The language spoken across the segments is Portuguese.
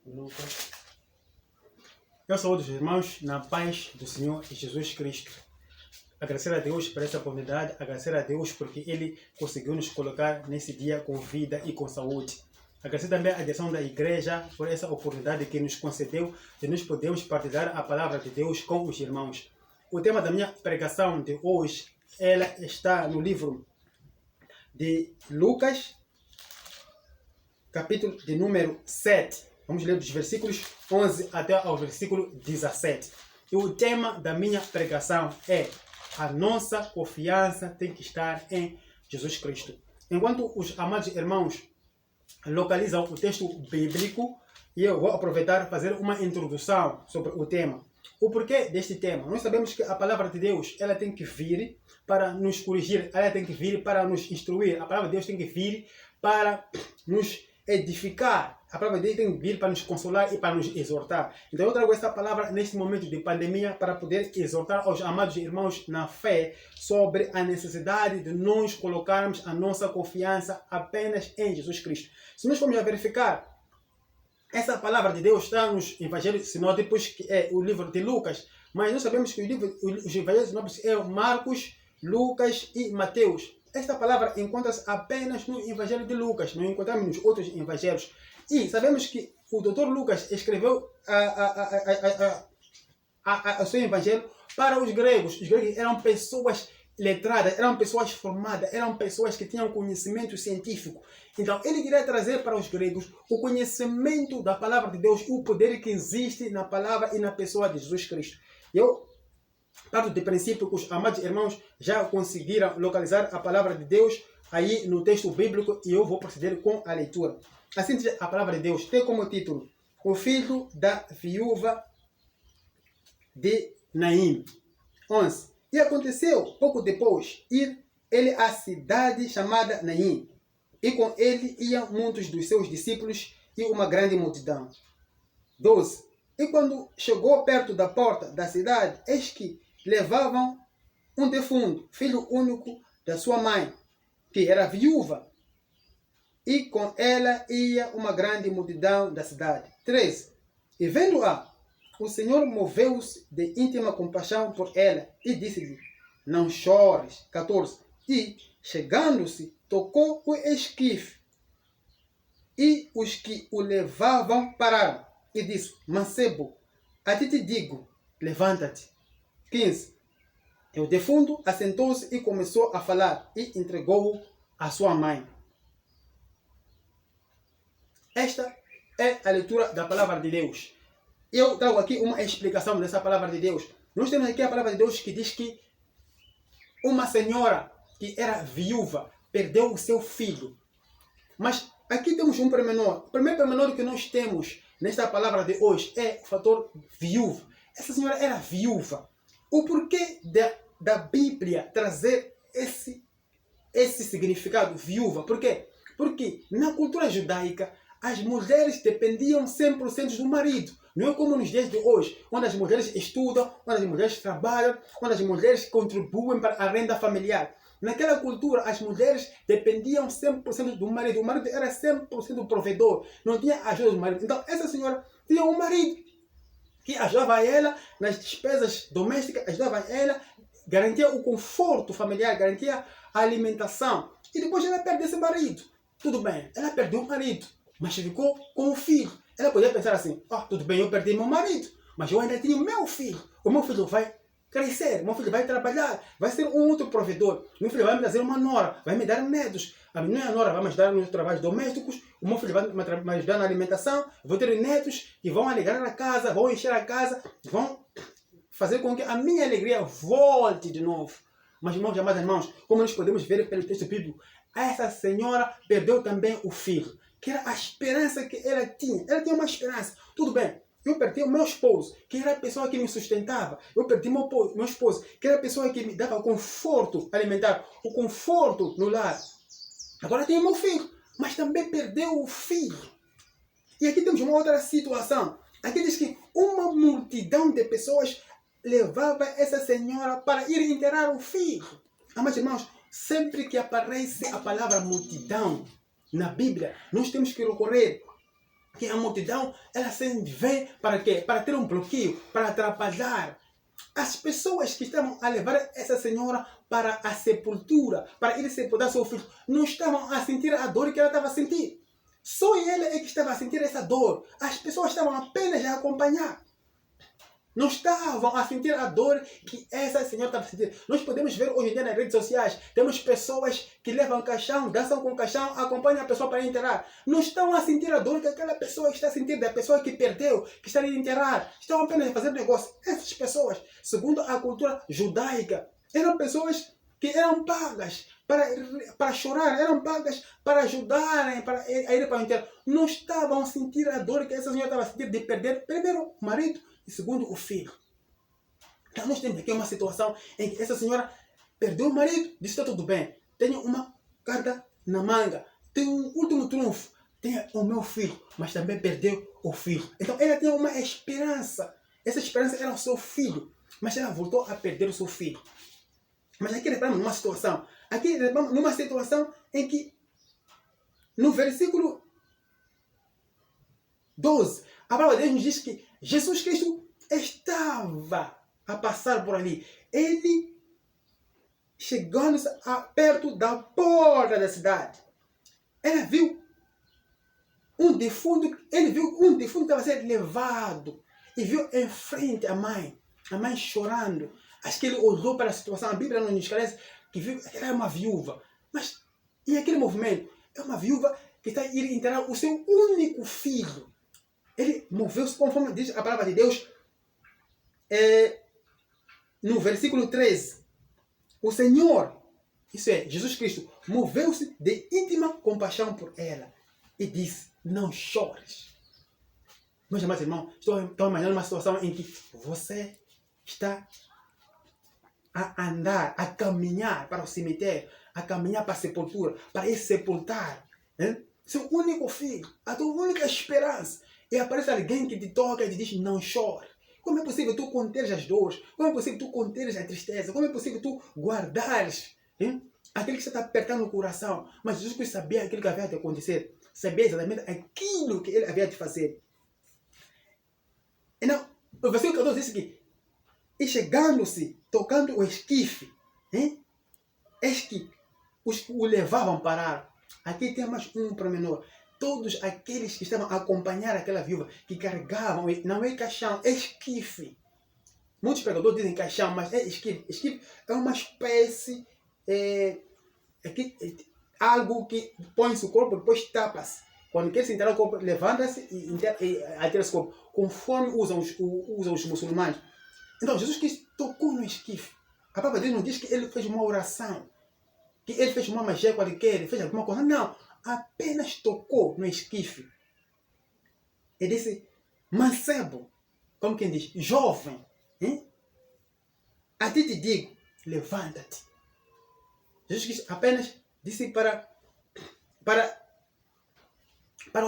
Lucas. Eu saúdo os irmãos na paz do Senhor Jesus Cristo. Agradecer a Deus por essa oportunidade, agradecer a Deus porque Ele conseguiu nos colocar nesse dia com vida e com saúde. Agradecer também a direção da igreja por essa oportunidade que nos concedeu de nos podermos partilhar a palavra de Deus com os irmãos. O tema da minha pregação de hoje, ela está no livro de Lucas, capítulo de número 7. Vamos ler dos versículos 11 até ao versículo 17. E o tema da minha pregação é: a nossa confiança tem que estar em Jesus Cristo. Enquanto os amados irmãos localizam o texto bíblico, e eu vou aproveitar para fazer uma introdução sobre o tema. O porquê deste tema? Nós sabemos que a palavra de Deus, ela tem que vir para nos corrigir, ela tem que vir para nos instruir, a palavra de Deus tem que vir para nos edificar, a palavra de Deus tem que vir para nos consolar e para nos exortar. Então eu trago esta palavra neste momento de pandemia para poder exortar aos amados irmãos na fé sobre a necessidade de nós colocarmos a nossa confiança apenas em Jesus Cristo. Se nós formos a verificar, essa palavra de Deus está nos evangelhos sinóticos, que é o livro de Lucas, mas nós sabemos que os evangelhos sinóticos é Marcos, Lucas e Mateus. Esta palavra encontra-se apenas no evangelho de Lucas, não encontramos nos outros evangelhos. E sabemos que o Dr. Lucas escreveu o seu evangelho para os gregos. Os gregos eram pessoas letradas, eram pessoas formadas, eram pessoas que tinham conhecimento científico. Então, ele queria trazer para os gregos o conhecimento da palavra de Deus, o poder que existe na palavra e na pessoa de Jesus Cristo. Eu parto do princípio que os amados irmãos já conseguiram localizar a palavra de Deus aí no texto bíblico e eu vou proceder com a leitura. Assim diz a palavra de Deus, tem como título: O filho da viúva de Naim. 11. E aconteceu, pouco depois, ir ele à cidade chamada Naim, e com ele iam muitos dos seus discípulos e uma grande multidão. 12. E quando chegou perto da porta da cidade, eis que levavam um defunto, filho único da sua mãe, que era viúva, e com ela ia uma grande multidão da cidade. 13. E vendo-a, o Senhor moveu-se de íntima compaixão por ela e disse-lhe: não chores. 14. E, chegando-se, tocou o esquife, e os que o levavam pararam, e disse: mancebo, a ti te digo, levanta-te. 15. E o defunto assentou-se e começou a falar, e entregou-o à sua mãe. Esta é a leitura da palavra de Deus. Eu trago aqui uma explicação dessa palavra de Deus. Nós temos aqui a palavra de Deus que diz que uma senhora que era viúva perdeu o seu filho. Mas aqui temos um pormenor. O primeiro pormenor que nós temos nesta palavra de hoje é o fator viúva. Essa senhora era viúva. O porquê da Bíblia trazer esse significado, viúva? Por quê? Porque na cultura judaica as mulheres dependiam 100% do marido. Não é como nos dias de hoje, onde as mulheres estudam, onde as mulheres trabalham, onde as mulheres contribuem para a renda familiar. Naquela cultura, as mulheres dependiam 100% do marido. O marido era 100% provedor, não tinha ajuda do marido. Então, essa senhora tinha um marido que ajudava ela nas despesas domésticas, ajudava ela, garantia o conforto familiar, garantia a alimentação. E depois ela perde esse marido. Tudo bem, ela perdeu o marido, mas ficou com o filho. Ela podia pensar assim: tudo bem, eu perdi meu marido, mas eu ainda tenho meu filho. O meu filho vai crescer, o meu filho vai trabalhar, vai ser um outro provedor. O meu filho vai me trazer uma nora, vai me dar netos. A minha nora vai me ajudar nos trabalhos domésticos, o meu filho vai me ajudar na alimentação. Eu vou ter netos que vão alegrar a casa, vão encher a casa, vão fazer com que a minha alegria volte de novo. Mas, irmãos, amados irmãos, como nós podemos ver pelo texto bíblico, essa senhora perdeu também o filho, que era a esperança que ela tinha. Ela tinha uma esperança. Tudo bem, eu perdi o meu esposo, que era a pessoa que me sustentava. Eu perdi meu esposo, que era a pessoa que me dava o conforto alimentar, o conforto no lar. Agora tenho meu filho, mas também perdeu o filho. E aqui temos uma outra situação. Aqui diz que uma multidão de pessoas levava essa senhora para ir enterrar o filho. Mas, irmãos, sempre que aparece a palavra multidão na Bíblia, nós temos que recorrer que a multidão, ela sempre vem para quê? Para ter um bloqueio, para atrapalhar. As pessoas que estavam a levar essa senhora para a sepultura, para ir sepultar seu filho, não estavam a sentir a dor que ela estava a sentir. Só ele é que estava a sentir essa dor. As pessoas estavam apenas a acompanhar. Não estavam a sentir a dor que essa senhora estava a sentir. Nós podemos ver hoje em dia nas redes sociais, temos pessoas que levam caixão, dançam com caixão, acompanham a pessoa para enterrar. Não estão a sentir a dor que aquela pessoa está a sentir, da pessoa que perdeu, que está a enterrar. Estão apenas a fazer negócio. Essas pessoas, segundo a cultura judaica, eram pessoas que eram pagas para chorar, eram pagas para ajudarem a ir para o enterro. Não estavam a sentir a dor que essa senhora estava a sentir de perder, primeiro, o marido, e segundo, o filho. Então nós temos aqui uma situação em que essa senhora perdeu o marido, disse está tudo bem, tenho uma carta na manga, tenho um último trunfo, tenho o meu filho, mas também perdeu o filho. Então ela tinha uma esperança, essa esperança era o seu filho, mas ela voltou a perder o seu filho. Mas aqui reparamos numa situação, em que no versículo 12, a palavra de Deus nos diz que Jesus Cristo estava a passar por ali. Ele, chegando perto da porta da cidade, ele viu um defunto que estava a ser levado. E viu em frente a mãe chorando. Acho que ele olhou para a situação, a Bíblia não nos esclarece, que viu que era uma viúva. Mas, e aquele movimento? É uma viúva que está a ir enterrar o seu único filho. Ele moveu-se conforme diz a palavra de Deus no versículo 13. O Senhor, isso é, Jesus Cristo, moveu-se de íntima compaixão por ela e disse, não chores. Meus amados irmãos, estou imaginando uma situação em que você está a andar, a caminhar para o cemitério, a caminhar para a sepultura, para ir sepultar seu único filho, a tua única esperança. E aparece alguém que te toca e te diz, não chore. Como é possível tu conteres as dores? Como é possível tu conteres a tristeza? Como é possível tu guardares aquilo que está apertando no coração? Mas Jesus Cristo sabia aquilo que havia de acontecer. Sabia exatamente aquilo que ele havia de fazer. Então, o versículo 14 diz que, e chegando-se, tocando o esquife, eis que o levavam parar. Aqui tem mais um pormenor. Todos aqueles que estavam a acompanhar aquela viúva, que carregavam, não é caixão, é esquife. Muitos pregadores dizem caixão, mas é esquife. Esquife é uma espécie, algo que põe-se o corpo, depois tapa-se. Quando quer se enterrar o corpo, levanta-se e atira-se o corpo, conforme usam os muçulmanos. Então, Jesus Cristo tocou no esquife. A palavra de Deus não diz que ele fez uma oração, que ele fez uma magia qualquer, ele fez alguma coisa. Não, apenas tocou no esquife. Ele disse, mancebo, como quem diz, jovem, a ti te digo, levanta-te. Jesus Cristo apenas disse para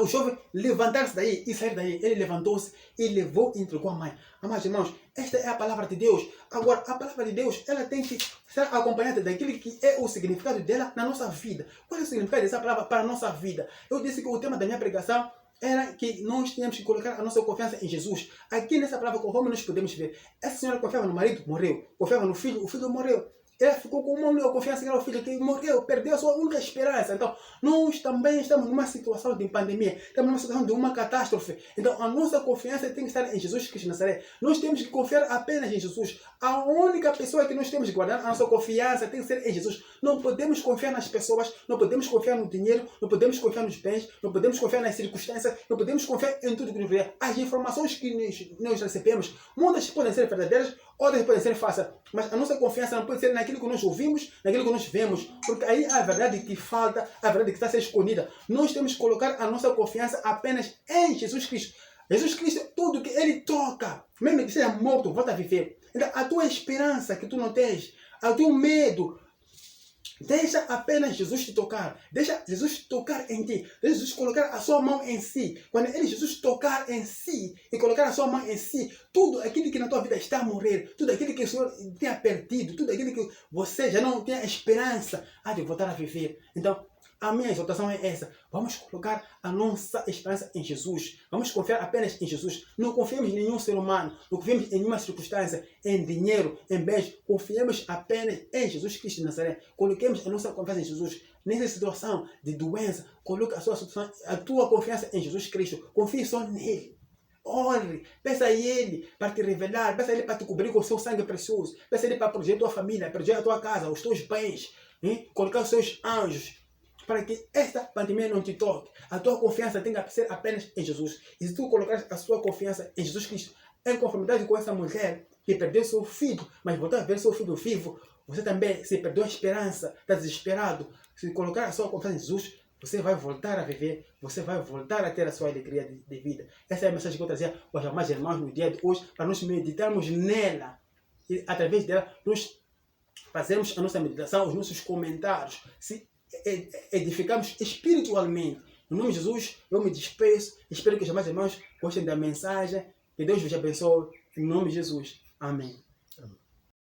o jovem levantar-se daí e sair daí. Ele levantou-se e levou e entregou a mãe. Amados irmãos, esta é a palavra de Deus. Agora, a palavra de Deus, ela tem que ser acompanhada daquilo que é o significado dela na nossa vida. Qual é o significado dessa palavra para a nossa vida? Eu disse que o tema da minha pregação era que nós tínhamos que colocar a nossa confiança em Jesus. Aqui nessa palavra, conforme nós podemos ver, essa senhora confiava no marido, morreu. Confiava no filho, o filho morreu. Ela ficou com uma única confiança que era o filho que morreu, perdeu a sua única esperança. Então, nós também estamos numa situação de pandemia, estamos numa situação de uma catástrofe. Então, a nossa confiança tem que estar em Jesus Cristo de Nazaré. Nós temos que confiar apenas em Jesus. A única pessoa que nós temos que guardar a nossa confiança tem que ser em Jesus. Não podemos confiar nas pessoas, não podemos confiar no dinheiro, não podemos confiar nos bens, não podemos confiar nas circunstâncias, não podemos confiar em tudo que nos vê. As informações que nós recebemos, muitas podem ser verdadeiras, outras podem ser falsas, mas a nossa confiança não pode ser naquilo que nós ouvimos, naquilo que nós vemos, porque aí a verdade que falta, a verdade que está a ser escondida. Nós temos que colocar a nossa confiança apenas em Jesus Cristo. Jesus Cristo, tudo que Ele toca, mesmo que seja morto, volta a viver. Então, a tua esperança que tu não tens, o teu medo, deixa apenas Jesus te tocar. Deixa Jesus tocar em ti. Deixa Jesus colocar a sua mão em si. Quando Jesus tocar em si e colocar a sua mão em si, tudo aquilo que na tua vida está a morrer, tudo aquilo que o Senhor tenha perdido, tudo aquilo que você já não tem esperança, há de voltar a viver. Então, A minha exortação é essa. Vamos colocar a nossa esperança em Jesus. Vamos confiar apenas em Jesus. Não confiemos em nenhum ser humano. Não confiemos em nenhuma circunstância, em dinheiro, em bens. Confiemos apenas em Jesus Cristo de Nazaré. Coloquemos a nossa confiança em Jesus. Nessa situação de doença, coloque a tua confiança em Jesus Cristo. Confie só nele. Ore, peça a Ele para te revelar, peça a Ele para te cobrir com o seu sangue precioso, peça a Ele para proteger a tua família, proteger a tua casa, os teus bens, colocar os seus anjos, para que esta pandemia não te toque. A tua confiança tem que ser apenas em Jesus. E se tu colocares a sua confiança em Jesus Cristo, em conformidade com essa mulher que perdeu seu filho, mas voltou a ver seu filho vivo, você também se perdeu a esperança, está desesperado. Se colocar a sua confiança em Jesus, você vai voltar a viver, você vai voltar a ter a sua alegria de vida. Essa é a mensagem que eu trazia aos amados irmãos no dia de hoje, para nós meditarmos nela. E através dela, nós fazermos a nossa meditação, os nossos comentários, se edificamos espiritualmente. Em nome de Jesus, eu me despeço. Espero que os amados irmãos gostem da mensagem. Que Deus vos abençoe. Em nome de Jesus. Amém.